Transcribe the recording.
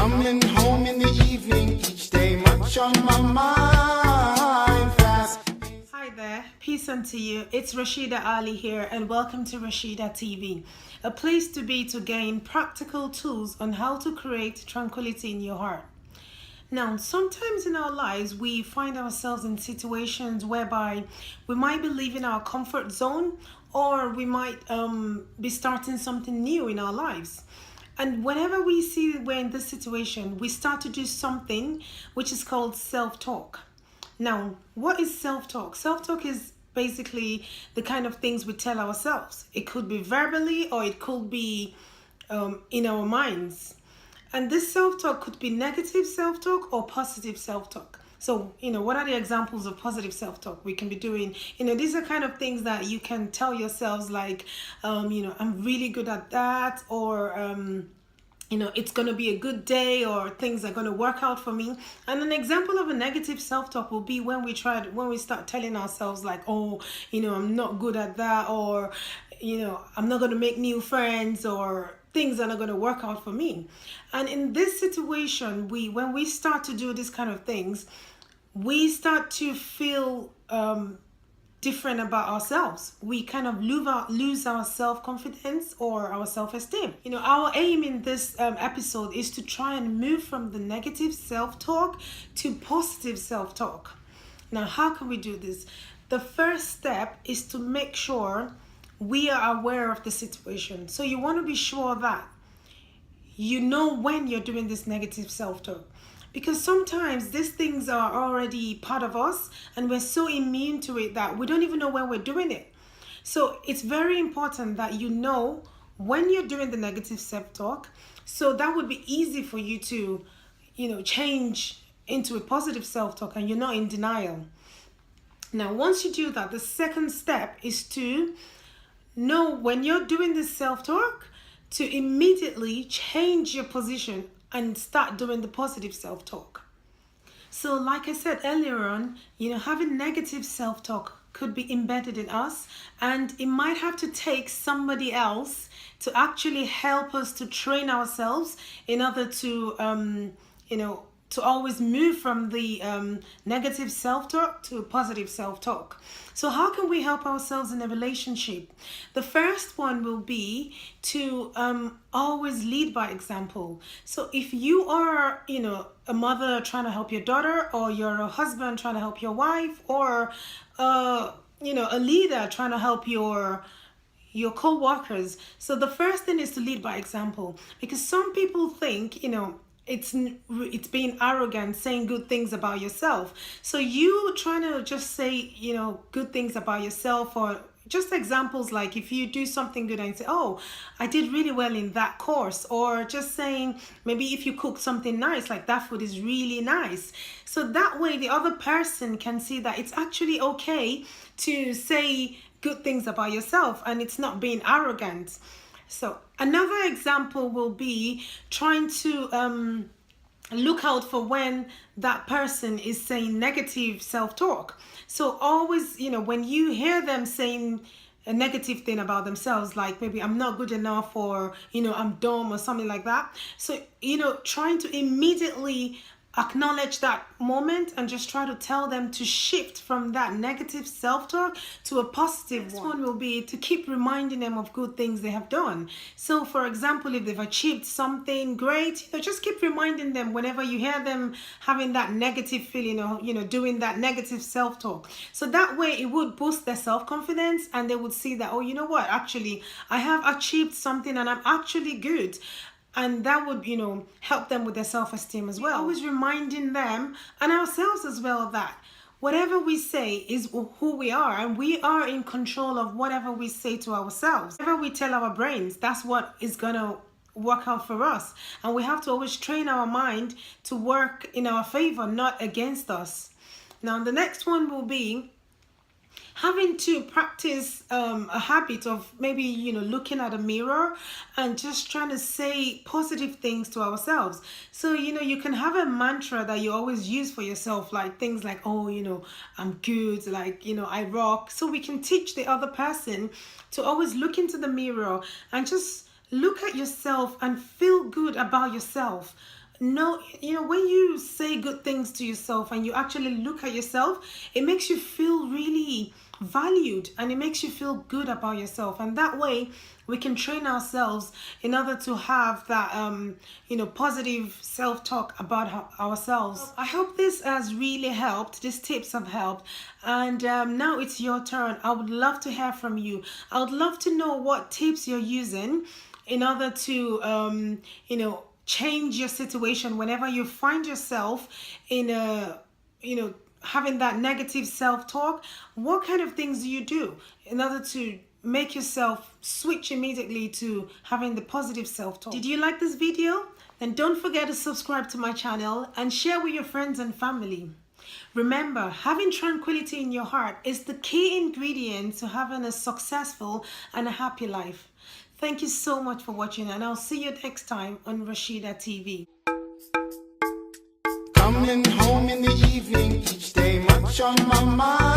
Coming home in the evening, each day much on my mind. Fast. Hi there, peace unto you. It's Rashida Ali here, and welcome to Rashida TV, a place to be to gain practical tools on how to create tranquility in your heart. Now, sometimes in our lives, we find ourselves in situations whereby we might be leaving our comfort zone, or we might be starting something new in our lives. And whenever we see we're in this situation, we start to do something which is called self-talk. Now, what is self-talk? Self-talk is basically the kind of things we tell ourselves. It could be verbally, or it could be in our minds. And this self-talk could be negative self-talk or positive self-talk. So, what are the examples of positive self-talk we can be doing? These are kind of things that you can tell yourselves like, I'm really good at that, or, it's going to be a good day, or things are going to work out for me. And an example of a negative self-talk will be when we start telling ourselves like, I'm not good at that, or, I'm not going to make new friends, or things are not going to work out for me. And in this situation, when we start to do these kind of things, we start to feel different about ourselves. We kind of lose our self-confidence or our self-esteem. Our aim in this episode is to try and move from the negative self-talk to positive self-talk. Now, how can we do this? The first step is to make sure we are aware of the situation. So you want to be sure that you know when you're doing this negative self-talk, because sometimes these things are already part of us and we're so immune to it that we don't even know when we're doing it. So it's very important that you know when you're doing the negative self-talk, so that would be easy for you to change into a positive self-talk and you're not in denial. Now, once you do that, the second step is to know when you're doing this self-talk to immediately change your position and start doing the positive self-talk. So like I said earlier on, having negative self-talk could be embedded in us, and it might have to take somebody else to actually help us to train ourselves in order to to always move from the negative self-talk to positive self-talk. So how can we help ourselves in a relationship? The first one will be to always lead by example. So if you are, a mother trying to help your daughter, or you're a husband trying to help your wife, or, a leader trying to help your co-workers. So the first thing is to lead by example, because some people think, it's being arrogant saying good things about yourself. So you trying to just say, good things about yourself, or just examples like if you do something good and say, oh, I did really well in that course, or just saying maybe if you cook something nice, like that food is really nice. So that way the other person can see that it's actually okay to say good things about yourself and it's not being arrogant. So another example will be trying to look out for when that person is saying negative self-talk. So always, when you hear them saying a negative thing about themselves, like maybe I'm not good enough, or, I'm dumb, or something like that. So, trying to immediately acknowledge that moment and just try to tell them to shift from that negative self-talk to a positive one. Next one will be to keep reminding them of good things they have done. So for example, if they've achieved something great, just keep reminding them whenever you hear them having that negative feeling, or doing that negative self-talk. So that way it would boost their self-confidence, and they would see that, oh, you know what, actually I have achieved something and I'm actually good. And that would, help them with their self-esteem as well. Always reminding them and ourselves as well that whatever we say is who we are, and we are in control of whatever we say to ourselves. Whatever we tell our brains, that's what is going to work out for us. And we have to always train our mind to work in our favor, not against us. Now, the next one will be having to practice a habit of maybe looking at a mirror and just trying to say positive things to ourselves. So you can have a mantra that you always use for yourself, like things like, oh, I'm good, like I rock. So we can teach the other person to always look into the mirror and just look at yourself and feel good about yourself. No, when you say good things to yourself and you actually look at yourself, it makes you feel really valued and it makes you feel good about yourself. And that way we can train ourselves in order to have that positive self-talk about ourselves. I hope this has really helped. These tips have helped. And now it's your turn. I would love to hear from you. I would love to know what tips you're using in order to change your situation whenever you find yourself in a having that negative self-talk. What kind of things do you do in order to make yourself switch immediately to having the positive self-talk? Did you like this video? Then don't forget to subscribe to my channel and share with your friends and family. Remember, having tranquility in your heart is the key ingredient to having a successful and a happy life. Thank you so much for watching, and I'll see you next time on Rashida TV. Coming home in the evening, each day much on my mind.